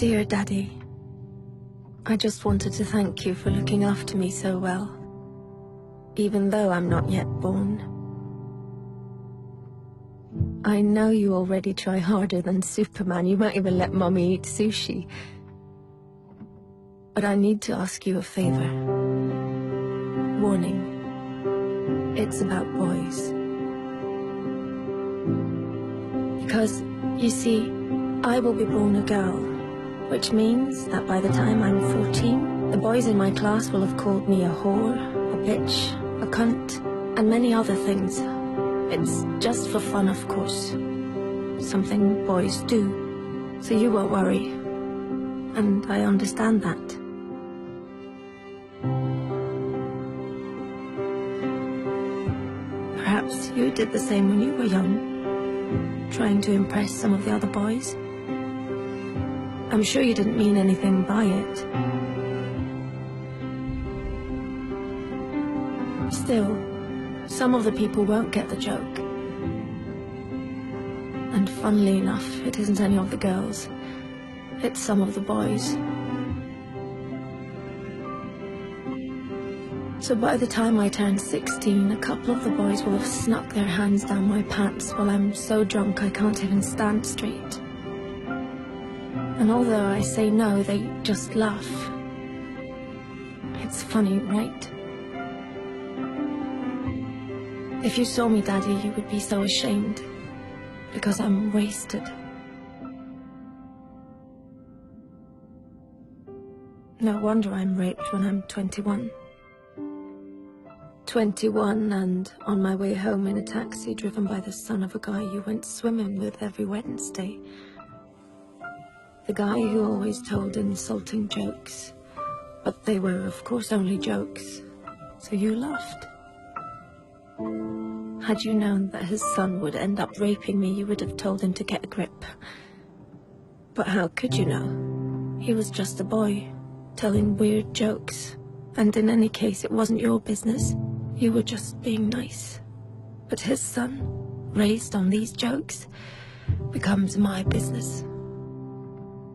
Dear Daddy, I just wanted to thank you for looking after me so well, even though I'm not yet born. I know you already try harder than Superman. You might even let Mommy eat sushi. But I need to ask you a favor. Warning. It's about boys. Because, you see, I will be born a girl, which means that by the time I'm 14, the boys in my class will have called me a whore, a bitch, a cunt, and many other things. It's just for fun, of course. Something boys do. So you won't worry. And I understand that. Perhaps you did the same when you were young, trying to impress some of the other boys. I'm sure you didn't mean anything by it. Still, some of the people won't get the joke. And funnily enough, it isn't any of the girls. It's some of the boys. So by the time I turn 16, a couple of the boys will have snuck their hands down my pants while I'm so drunk I can't even stand straight. And although I say no, they just laugh. It's funny, right? If you saw me, Daddy, you would be so ashamed. Because I'm wasted. No wonder I'm raped when I'm 21. 21 and on my way home in a taxi driven by the son of a guy you went swimming with every Wednesday. The guy who always told insulting jokes. But they were, of course, only jokes. So you laughed. Had you known that his son would end up raping me, you would have told him to get a grip. But how could you know? He was just a boy, telling weird jokes. And in any case, it wasn't your business. You were just being nice. But his son, raised on these jokes, becomes my business.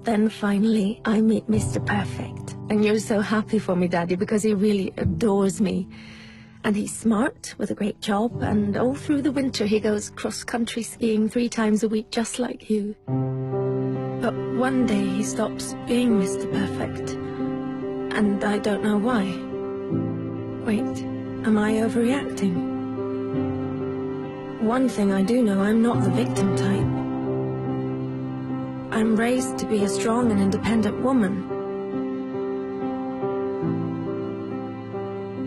Then finally, I meet Mr. Perfect. And you're so happy for me, Daddy, because he really adores me. And he's smart, with a great job, and all through the winter he goes cross-country skiing 3 times a week, just like you. But one day he stops being Mr. Perfect. And I don't know why. Wait, am I overreacting? One thing I do know, I'm not the victim type. I'm raised to be a strong and independent woman.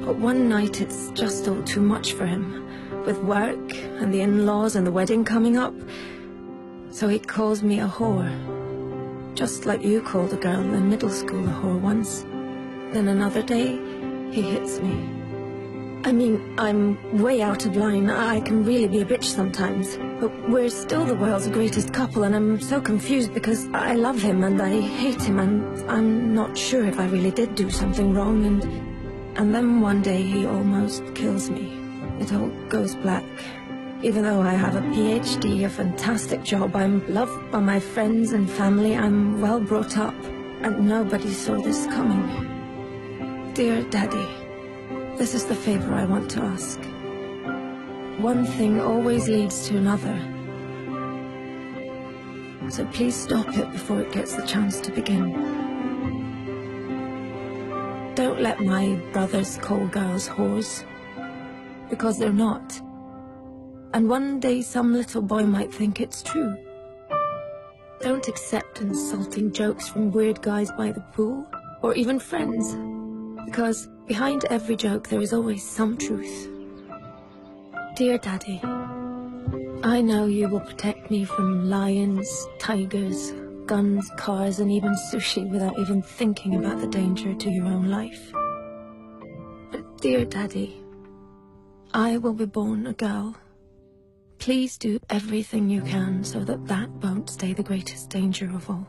But one night it's just all too much for him, with work and the in-laws and the wedding coming up. So he calls me a whore, just like you called a girl in middle school a whore once. Then another day, he hits me. I mean, I'm way out of line. I can really be a bitch sometimes. But we're still the world's greatest couple, and I'm so confused because I love him and I hate him, and I'm not sure if I really did do something wrong, and then one day he almost kills me. It all goes black. Even though I have a PhD, a fantastic job, I'm loved by my friends and family, I'm well brought up, and nobody saw this coming. Dear Daddy, this is the favor I want to ask. One thing always leads to another. So please stop it before it gets the chance to begin. Don't let my brothers call girls whores, because they're not. And one day some little boy might think it's true. Don't accept insulting jokes from weird guys by the pool, or even friends, because behind every joke there is always some truth. Dear Daddy, I know you will protect me from lions, tigers, guns, cars, and even sushi without even thinking about the danger to your own life. But dear Daddy, I will be born a girl. Please do everything you can so that that won't stay the greatest danger of all.